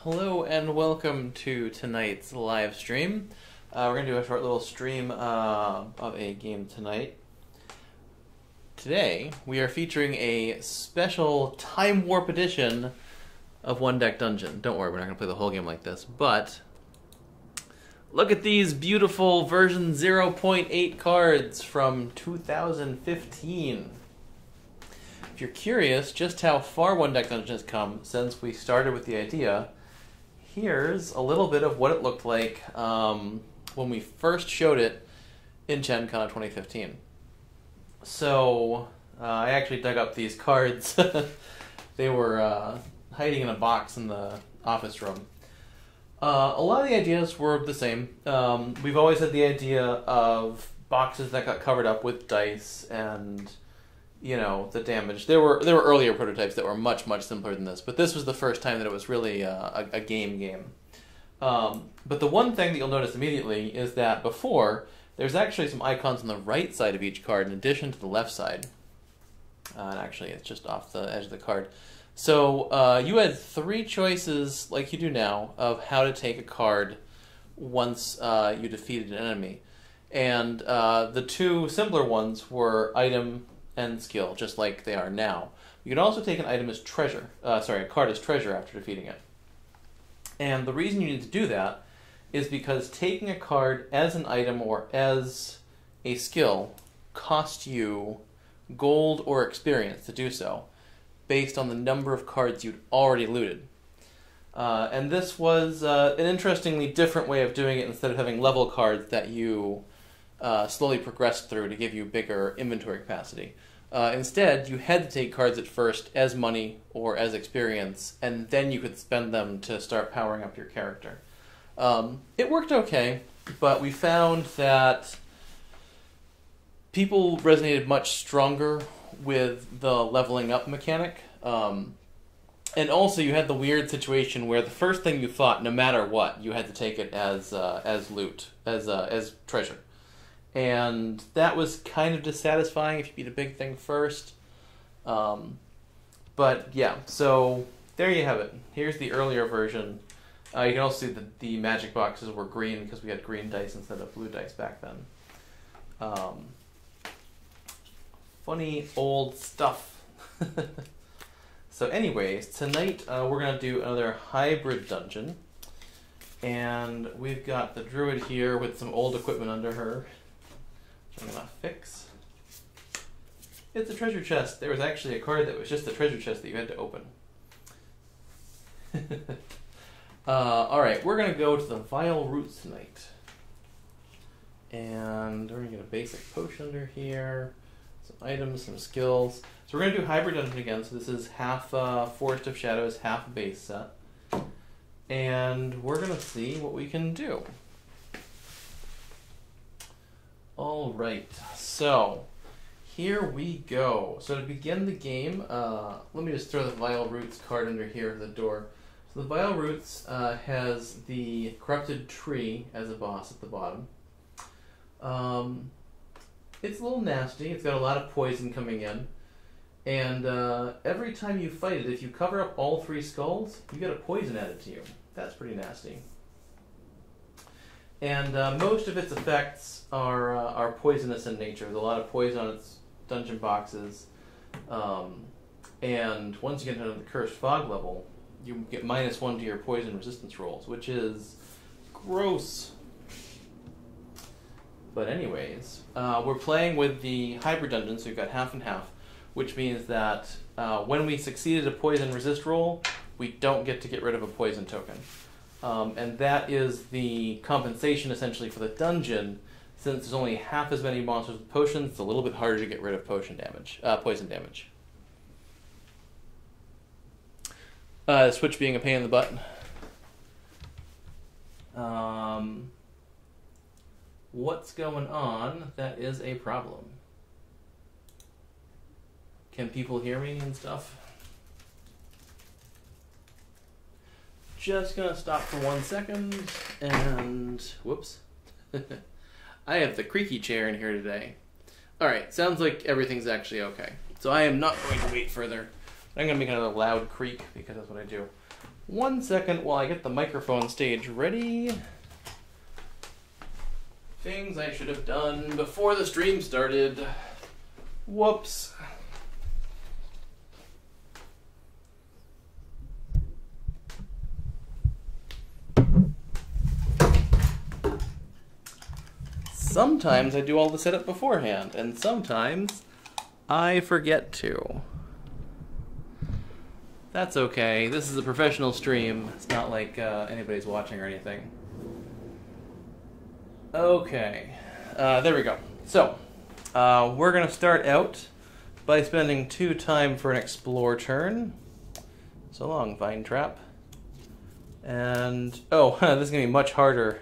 Hello and welcome to tonight's live stream. We're going to do a short little stream of a game tonight. Today, we are featuring a special Time Warp edition of One Deck Dungeon. Don't worry, we're not going to play the whole game like this, but look at these beautiful version 0.8 cards from 2015. If you're curious just how far One Deck Dungeon has come since we started with the idea, here's a little bit of what it looked like when we first showed it in Gen Con of 2015. So, I actually dug up these cards. They were hiding in a box in the office room. A lot of the ideas were the same. We've always had the idea of boxes that got covered up with dice and, you know, the damage. There were earlier prototypes that were much simpler than this, but this was the first time that it was really a game. But the one thing that you'll notice immediately is that before, there's actually some icons on the right side of each card in addition to the left side. And actually, it's just off the edge of the card. So you had three choices, like you do now, of how to take a card once you defeated an enemy. And the two simpler ones were item and skill, just like they are now. You can also take an item as treasure, a card as treasure after defeating it. And the reason you need to do that is because taking a card as an item or as a skill costs you gold or experience to do so, based on the number of cards you'd already looted. And this was an interestingly different way of doing it instead of having level cards that you slowly progressed through to give you bigger inventory capacity. Instead, you had to take cards at first as money or as experience, and then you could spend them to start powering up your character. It worked okay, but we found that people resonated much stronger with the leveling up mechanic. And also you had the weird situation where the first thing you thought, no matter what, you had to take it as loot, as treasure. And that was kind of dissatisfying if you beat a big thing first. But yeah, so there you have it. Here's the earlier version. You can also see that the magic boxes were green because we had green dice instead of blue dice back then. Funny old stuff. So anyways, tonight we're going to do another hybrid dungeon. And we've got the druid here with some old equipment under her, which I'm going to fix. It's a treasure chest. There was actually a card that was just a treasure chest that you had to open. Alright, we're going to go to the Vile Roots tonight. And we're going to get a basic potion under here, some items, some skills. So we're going to do Hybrid Dungeon again. So this is half Forest of Shadows, half base set. And we're going to see what we can do. Alright, so here we go. So to begin the game, let me just throw the Vile Roots card under here at the door. So the Vile Roots has the Corrupted Tree as a boss at the bottom. It's a little nasty. It's got a lot of poison coming in. And every time you fight it, if you cover up all three skulls, you get a poison added to you. That's pretty nasty. And most of its effects are poisonous in nature. There's a lot of poison on its dungeon boxes. And once you get into the Cursed Fog level, you get -1 to your poison resistance rolls, which is gross. But anyways, we're playing with the hybrid dungeon, so we've got half and half, which means that when we succeeded a poison resist roll, we don't get to get rid of a poison token. And that is the compensation essentially for the dungeon. Since there's only half as many monsters with potions, it's a little bit harder to get rid of poison damage. Switch being a pain in the butt. What's going on? That is a problem. Can people hear me and stuff? Just gonna stop for 1 second and whoops. I have the creaky chair in here today. Alright, sounds like everything's actually okay. So I am not going to wait further. I'm going to make another loud creak because that's what I do. 1 second while I get the microphone stage ready. Things I should have done before the stream started. Whoops. Sometimes I do all the setup beforehand, and sometimes I forget to. That's okay. This is a professional stream. It's not like anybody's watching or anything. Okay. There we go. So, we're going to start out by spending 2 time for an explore turn. So long, Vine Trap. And, oh, this is going to be much harder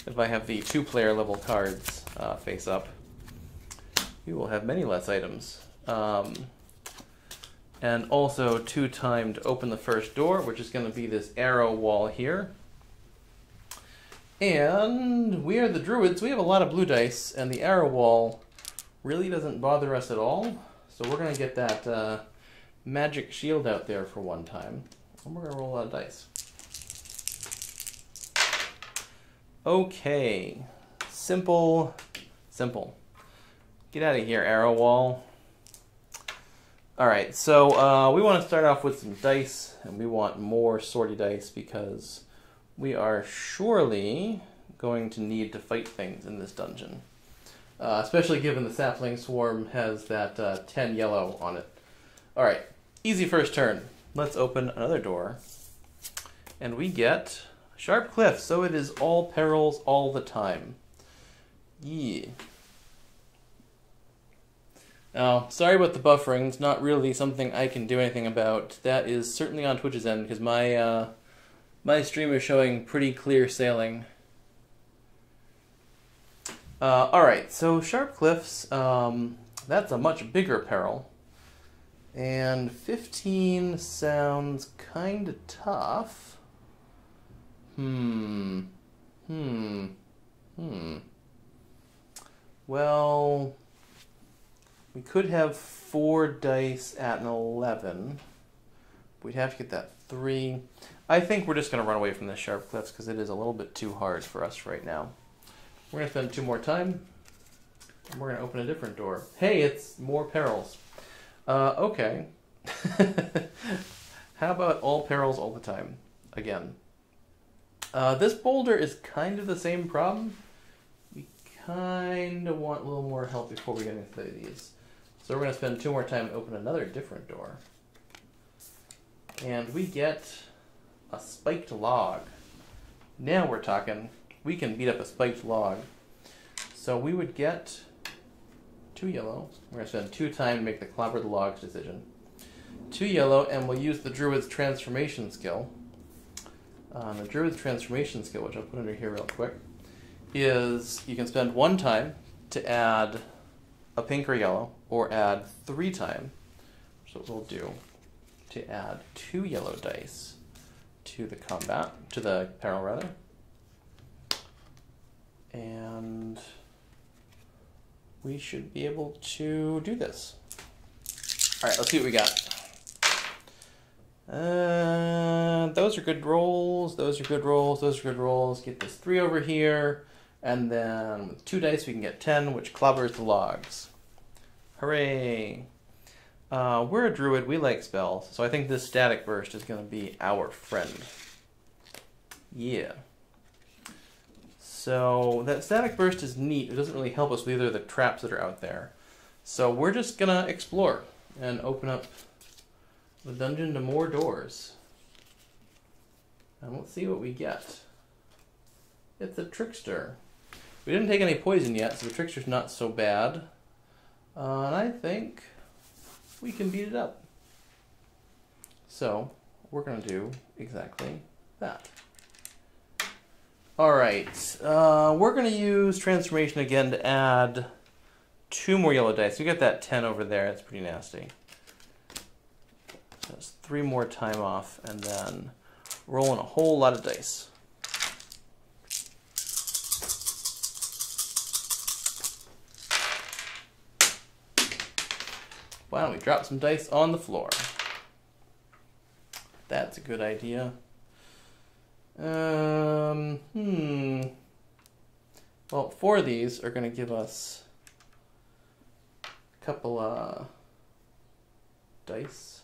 if I have the 2-player level cards face up. We will have many less items. And also 2 time to open the first door, which is going to be this arrow wall here. And we are the druids, we have a lot of blue dice, and the arrow wall really doesn't bother us at all. So we're going to get that magic shield out there for 1 time. And we're going to roll a lot of dice. Okay. Simple. Get out of here, arrow wall. Alright, so we want to start off with some dice, and we want more sortie dice because we are surely going to need to fight things in this dungeon. Especially given the sapling swarm has that 10 yellow on it. Alright, easy first turn. Let's open another door. And we get Sharp Cliff, so it is all perils all the time. Yeah. Now, sorry about the buffering. It's not really something I can do anything about. That is certainly on Twitch's end, because my stream is showing pretty clear sailing. Alright, so Sharp Cliffs, that's a much bigger peril. And 15 sounds kind of tough. Well, we could have 4 dice at an 11. We'd have to get that 3. I think we're just going to run away from this Sharp Cliffs because it is a little bit too hard for us right now. We're going to spend 2 more time, and we're going to open a different door. Hey, it's more perils. Okay. How about all perils all the time? Again. This boulder is kind of the same problem. We kind of want a little more help before we get into these. So we're going to spend 2 more time to open another different door. And we get a spiked log. Now we're talking. We can beat up a spiked log. So we would get 2 yellow. We're going to spend 2 time to make the clobber the logs decision. 2 yellow, and we'll use the Druid's transformation skill. The Druid's transformation skill, which I'll put under here real quick, is you can spend 1 time to add a pink or yellow, or add 3 time. So what we'll do to add 2 yellow dice to the peril rather. And we should be able to do this. Alright, let's see what we got. Those are good rolls, those are good rolls, those are good rolls. Get this 3 over here, and then with 2 dice we can get 10, which clobbers the logs. Hooray! We're a druid, we like spells, so I think this static burst is going to be our friend. Yeah. So that static burst is neat. It doesn't really help us with either of the traps that are out there. So we're just going to explore and open up the dungeon to more doors. And let's see what we get. It's a trickster. We didn't take any poison yet, so the trickster's not so bad. And I think we can beat it up. So we're going to do exactly that. Alright, we're going to use transformation again to add 2 more yellow dice. We got that 10 over there, that's pretty nasty. So that's 3 more time off, and then rolling a whole lot of dice. Why don't we drop some dice on the floor? That's a good idea. Well, 4 of these are going to give us a couple dice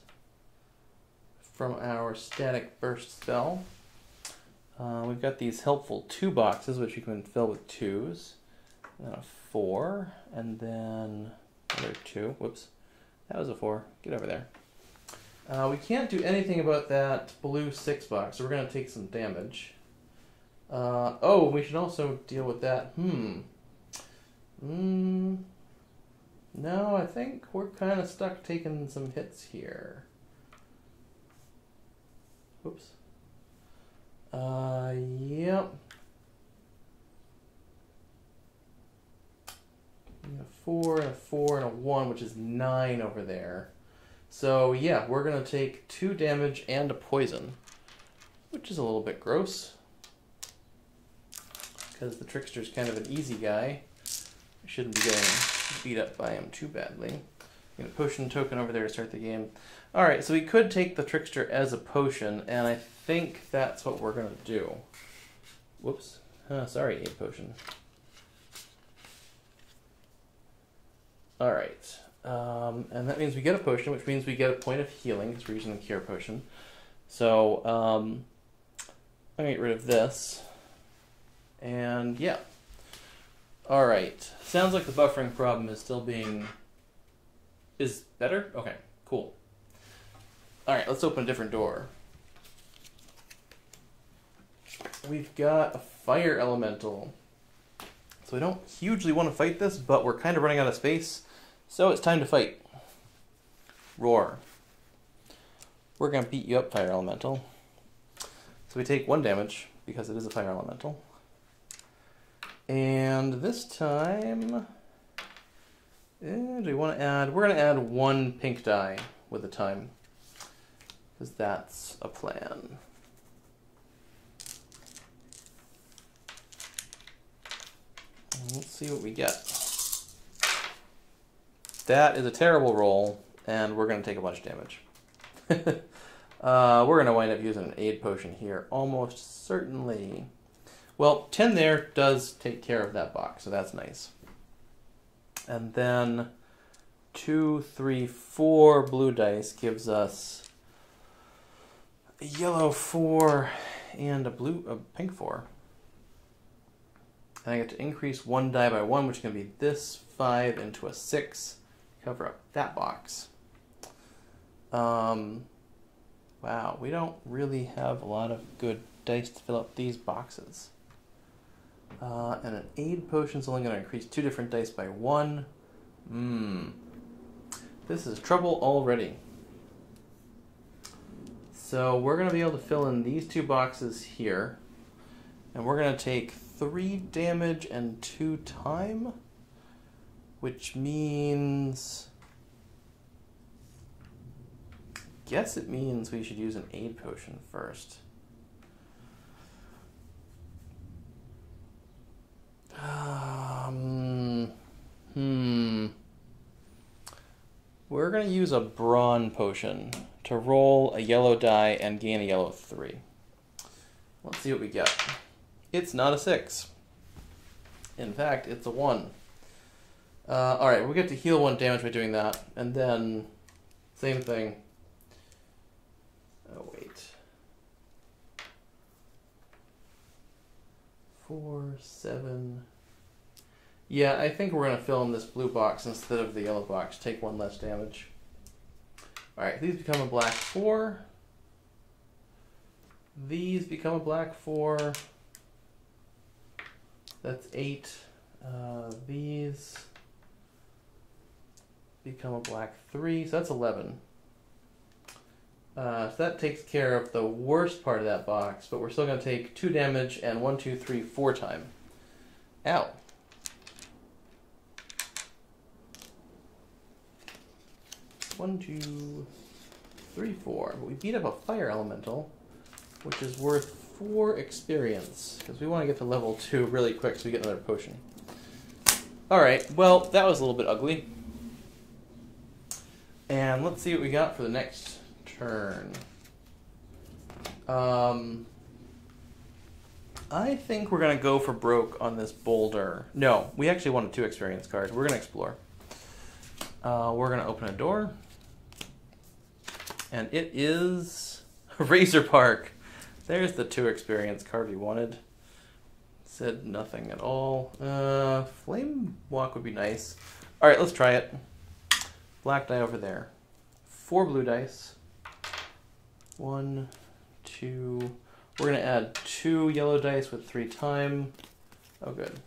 from our static burst spell. We've got these helpful 2 boxes, which you can fill with 2s. And then a 4, and then another 2. Whoops, that was a 4. Get over there. We can't do anything about that blue 6 box, so we're going to take some damage. Oh, we should also deal with that. No, I think we're kind of stuck taking some hits here. Oops. Yep. A 4 and a 4 and a 1, which is 9 over there. So yeah, we're going to take 2 damage and a poison, which is a little bit gross. Because the Trickster's kind of an easy guy. I shouldn't be getting beat up by him too badly. Get a potion token over there to start the game. Alright, so we could take the Trickster as a potion, and I think that's what we're going to do. Whoops. Sorry, 8 potion. Alright. And that means we get a potion, which means we get a point of healing, because we're using the Cure Potion. So, I'm going to get rid of this. And, yeah. Alright. Sounds like the buffering problem is still being... is better? Okay, cool. Alright, let's open a different door. We've got a Fire Elemental. So we don't hugely want to fight this, but we're kind of running out of space. So it's time to fight. Roar. We're going to beat you up, Fire Elemental. So we take 1 damage, because it is a Fire Elemental. And this time... do we want to add... We're going to add 1 pink die with the time. Because that's a plan. Let's see what we get. That is a terrible roll, and we're going to take a bunch of damage. We're going to wind up using an aid potion here, almost certainly. Well, 10 there does take care of that box, so that's nice. And then 2, 3, 4 blue dice gives us a yellow 4 and a pink 4. And I get to increase 1 die by 1, which is going to be this 5 into a 6. Cover up that box. Wow, we don't really have a lot of good dice to fill up these boxes. And an aid potion is only going to increase 2 different dice by 1. This is trouble already. So we're going to be able to fill in these 2 boxes here. And we're going to take 3 damage and 2 time. Which means... guess it means we should use an aid potion first. We're going to use a brawn potion to roll a yellow die and gain a yellow 3. Let's see what we get. It's not a 6. In fact, it's a 1. Alright, we get to heal 1 damage by doing that, and then same thing. Oh, wait. 4, 7... Yeah, I think we're going to fill in this blue box instead of the yellow box. Take 1 less damage. Alright, these become a black 4. These become a black 4. That's 8. These become a black 3. So that's 11. So that takes care of the worst part of that box, but we're still going to take 2 damage and 1, 2, 3, 4 time. Ow. 1, 2, 3, 4. But we beat up a Fire Elemental, which is worth 4 experience, because we want to get to level 2 really quick so we get another potion. Alright, well, that was a little bit ugly. And let's see what we got for the next turn. I think we're going to go for broke on this boulder. No, we actually want a 2 experience card. We're going to explore. We're going to open a door. And it is Razor Park. There's the 2 experience card we wanted. Said nothing at all. Flame Walk would be nice. Alright, let's try it. Black die over there. 4 blue dice. 1, 2... We're going to add 2 yellow dice with 3 time. Oh, good.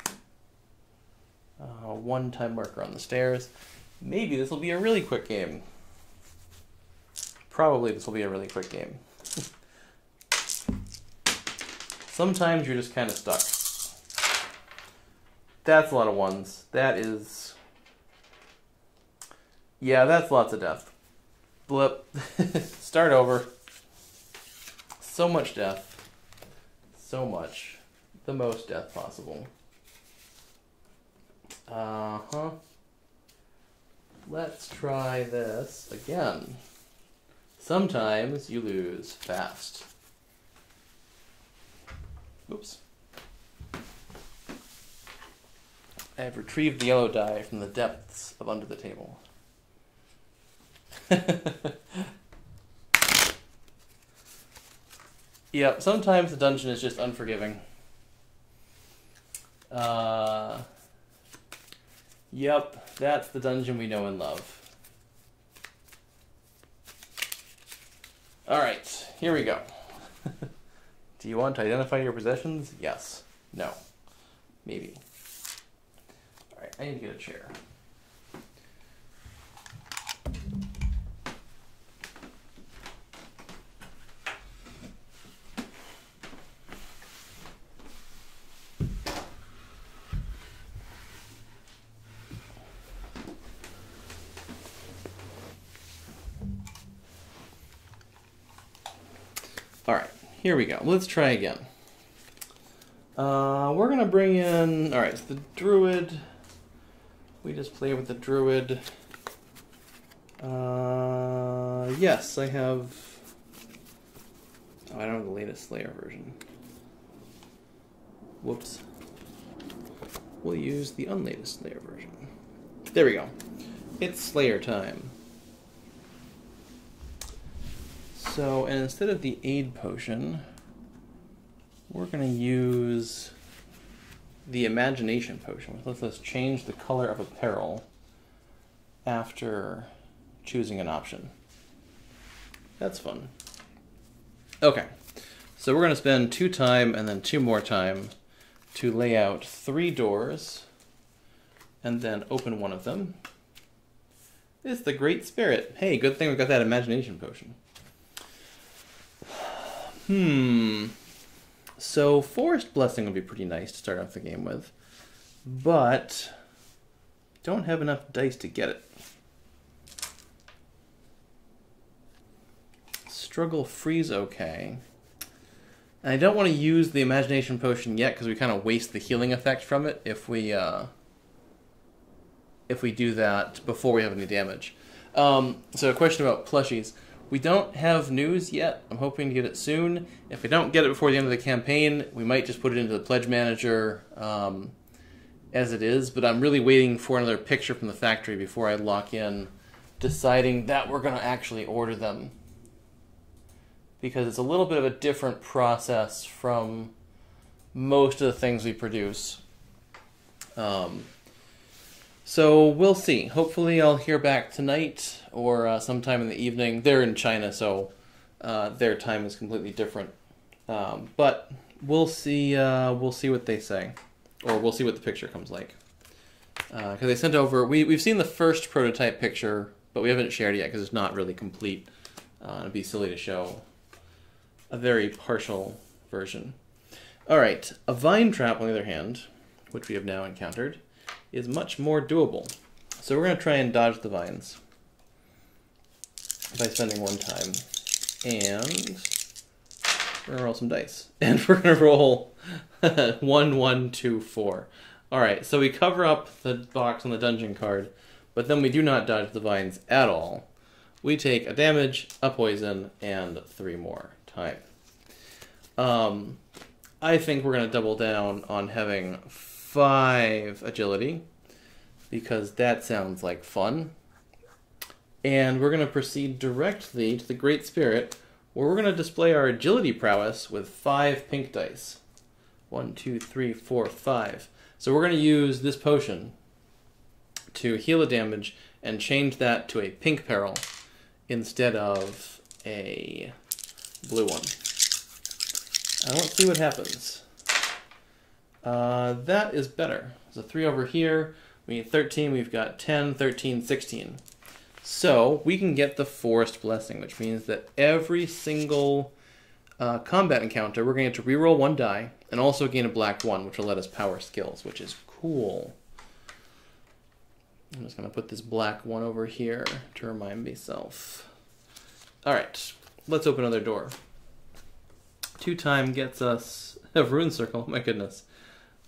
1 time marker on the stairs. Maybe this will be a really quick game. Probably this will be a really quick game. Sometimes you're just kind of stuck. That's a lot of 1s. That is... Yeah, that's lots of death. Blip. Start over. So much death. So much. The most death possible. Uh-huh. Let's try this again. Sometimes you lose fast. Oops. I have retrieved the yellow die from the depths of under the table. Yep, sometimes the dungeon is just unforgiving. Yep, that's the dungeon we know and love. Alright, here we go. Do you want to identify your possessions? Yes. No. Maybe. Alright, I need to get a chair. Alright, here we go. Let's try again. We're going to bring in... Alright, so the druid. We just play with the druid. Yes, I have... Oh, I don't have the latest Slayer version. Whoops. We'll use the unlatest Slayer version. There we go. It's Slayer time. So, and instead of the aid potion, we're going to use the imagination potion, which lets us change the color of apparel after choosing an option. That's fun. Okay, so we're going to spend 2 time and then 2 more time to lay out 3 doors and then open one of them. It's the Great Spirit. Hey, good thing we got that imagination potion. So Forest Blessing would be pretty nice to start off the game with, but don't have enough dice to get it. Struggle Free's okay. And I don't want to use the Imagination Potion yet because we kind of waste the healing effect from it if we do that before we have any damage. So a question about plushies. We don't have news yet. I'm hoping to get it soon. If we don't get it before the end of the campaign, we might just put it into the Pledge Manager as it is, but I'm really waiting for another picture from the factory before I lock in deciding that we're going to actually order them. Because it's a little bit of a different process from most of the things we produce. So we'll see. Hopefully I'll hear back tonight or sometime in the evening. They're in China, so their time is completely different. But we'll see what they say. Or we'll see what the picture comes like. Because they sent over... We've seen the first prototype picture, but we haven't shared it yet because it's not really complete. It'd be silly to show a very partial version. Alright, a vine trap, on the other hand, which we have now encountered, is much more doable. So we're going to try and dodge the vines by spending 1 time. And we're going to roll some dice. And we're going to roll 1, 1, 2, 4. Alright, so we cover up the box on the dungeon card, but then we do not dodge the vines at all. We take a damage, a poison, and 3 more time. I think we're going to double down on having 5 agility, because that sounds like fun. And we're going to proceed directly to the Great Spirit, where we're going to display our agility prowess with 5 pink dice. 1, 2, 3, 4, 5. So we're going to use this potion to heal the damage and change that to a pink peril instead of a blue one. And let's see what happens. That is better. There's a 3 over here. We need 13. We've got 10, 13, 16. So we can get the Forest Blessing, which means that every single combat encounter, we're going to get to reroll 1 die and also gain a black 1, which will let us power skills, which is cool. I'm just going to put this black 1 over here to remind myself. All right, let's open another door. 2 time gets us a rune circle. My goodness.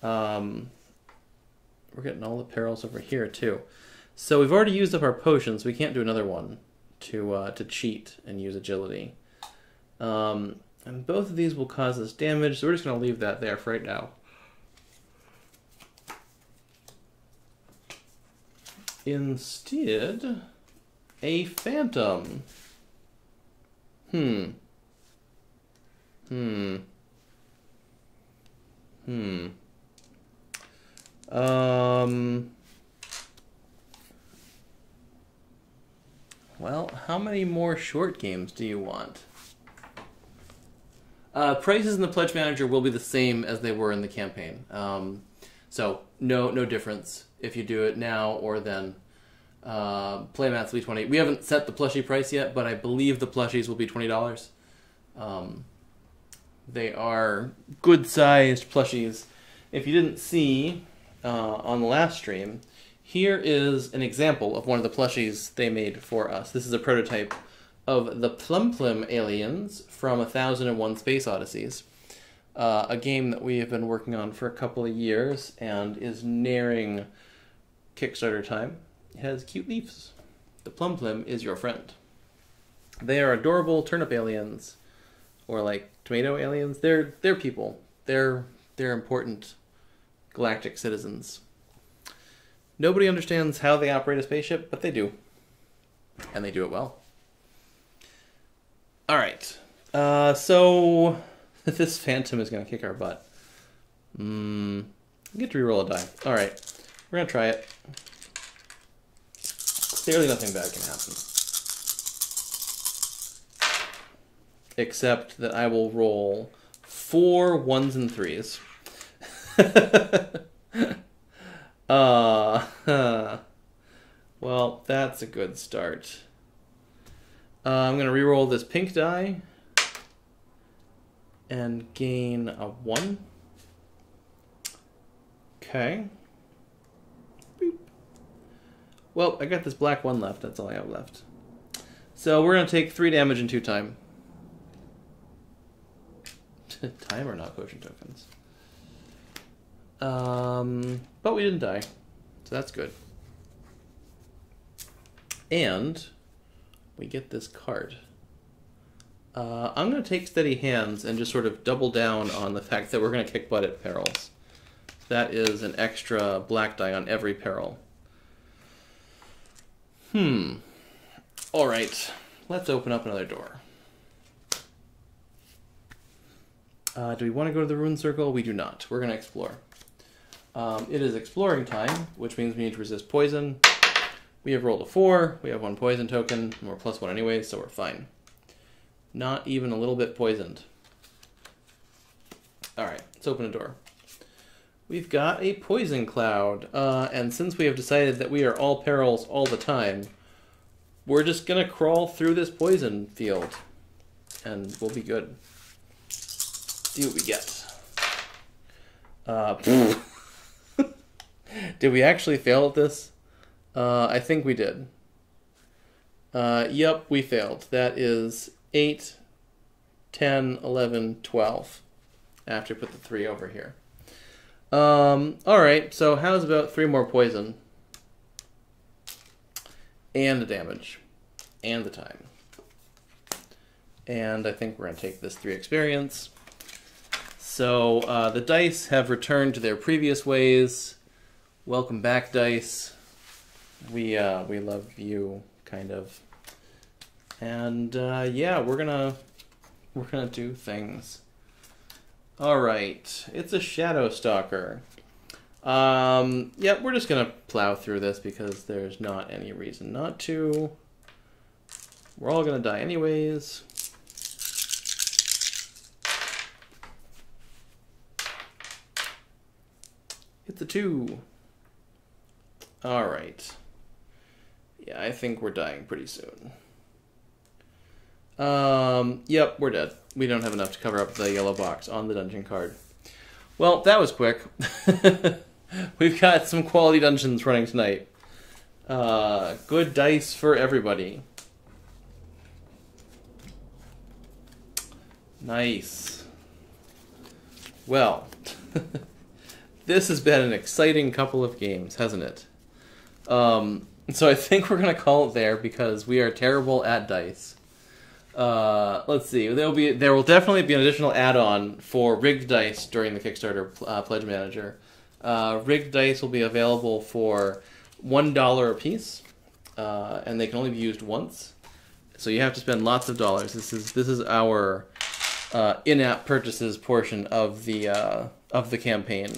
We're getting all the perils over here too. So we've already used up our potions. We can't do another one to cheat and use agility. And both of these will cause us damage, so we're just going to leave that there for right now. Instead, a phantom. Well, how many more short games do you want? Prices in the Pledge Manager will be the same as they were in the campaign. So no difference if you do it now or then. Playmats will be $20. We haven't set the plushie price yet, but I believe the plushies will be $20. They are good-sized plushies. If you didn't see on the last stream, here is an example of one of the plushies they made for us. This is a prototype of the Plum Plim aliens from 1001 Space Odysseys, a game that we have been working on for a couple of years and is nearing Kickstarter time. It has cute leaves. The Plum Plim is your friend. They are adorable turnip aliens, or like tomato aliens. They're people. They're important galactic citizens. Nobody understands how they operate a spaceship, but they do. And they do it well. Alright. So this phantom is going to kick our butt. We get to reroll a die. Alright. We're going to try it. Clearly nothing bad can happen. Except that I will roll 4 1s and 3s. Well, that's a good start. I'm going to reroll this pink die and gain a 1. Okay. Boop. Well, I got this black 1 left. That's all I have left. So we're going to take 3 damage in 2 time. Time or not potion tokens. But we didn't die, so that's good. And we get this card. I'm going to take Steady Hands and just sort of double down on the fact that we're going to kick butt at perils. That is an extra black die on every peril. Alright, let's open up another door. Do we want to go to the Rune Circle? We do not. We're going to explore. It is exploring time, which means we need to resist poison. We have rolled a 4. We have 1 poison token. And we're +1 anyway, so we're fine. Not even a little bit poisoned. Alright, let's open a door. We've got a poison cloud. And since we have decided that we are all perils all the time, we're just going to crawl through this poison field. And we'll be good. See what we get. Did we actually fail at this? I think we did. Yep, we failed. That is 8, 10, 11, 12. I have to put the 3 over here. Alright, so how's about 3 more poison? And the damage. And the time. And I think we're going to take this 3 experience. So the dice have returned to their previous ways. Welcome back, dice. We love you, kind of. And yeah, we're gonna do things. All right, it's a Shadow Stalker. Yeah, we're just gonna plow through this because there's not any reason not to. We're all gonna die anyways. It's a 2. All right. Yeah, I think we're dying pretty soon. Yep, we're dead. We don't have enough to cover up the yellow box on the dungeon card. Well, that was quick. We've got some quality dungeons running tonight. Good dice for everybody. Nice. Well, this has been an exciting couple of games, hasn't it? So I think we're going to call it there because we are terrible at dice. Let's see. There will definitely be an additional add-on for rigged dice during the Kickstarter Pledge Manager. Rigged dice will be available for $1 a piece, and they can only be used once. So you have to spend lots of dollars. This is our in-app purchases portion of the campaign.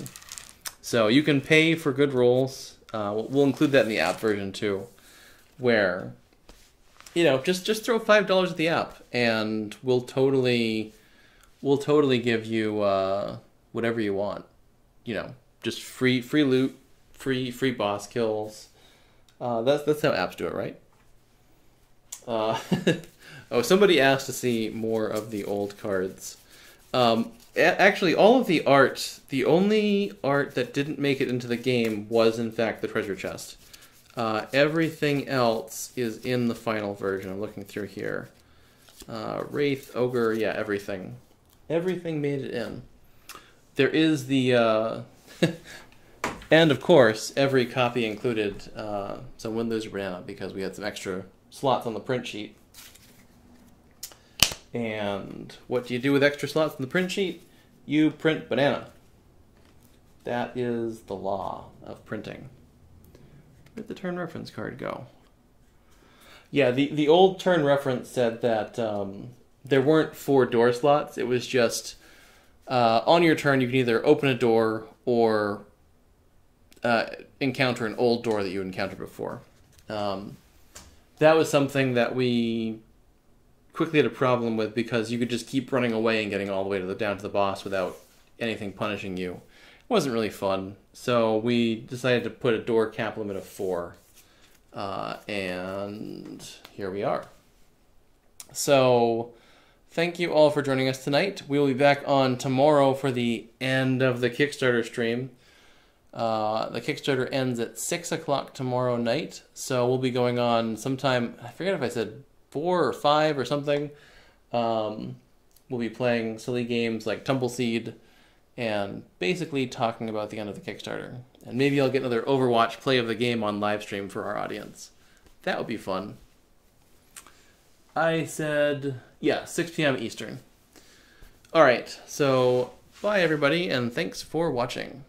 So you can pay for good rolls. We'll include that in the app version too, where just throw $5 at the app, and we'll totally give you whatever you want. Just free loot, free boss kills. That's how apps do it, right? Oh, somebody asked to see more of the old cards. Actually, all of the art, the only art that didn't make it into the game was, in fact, the treasure chest. Everything else is in the final version. I'm looking through here. Wraith, Ogre, yeah, everything. Everything made it in. There is the... and, of course, every copy included some Win, Lose, or Banana because we had some extra slots on the print sheet. And what do you do with extra slots in the print sheet? You print banana. That is the law of printing. Where'd the turn reference card go? Yeah, the old turn reference said that there weren't 4 door slots. It was just on your turn you can either open a door or encounter an old door that you encountered before. That was something that we quickly had a problem with because you could just keep running away and getting all the way down to the boss without anything punishing you. It wasn't really fun, so we decided to put a door cap limit of 4, and here we are. So thank you all for joining us tonight. We will be back on tomorrow for the end of the Kickstarter stream. The Kickstarter ends at 6 o'clock tomorrow night, so we'll be going on sometime, I forget if I said 4 or 5 or something. We'll be playing silly games like Tumbleseed and basically talking about the end of the Kickstarter. And maybe I'll get another Overwatch play of the game on live stream for our audience. That would be fun. I said, yeah, 6 p.m. Eastern. All right, so bye everybody, and thanks for watching.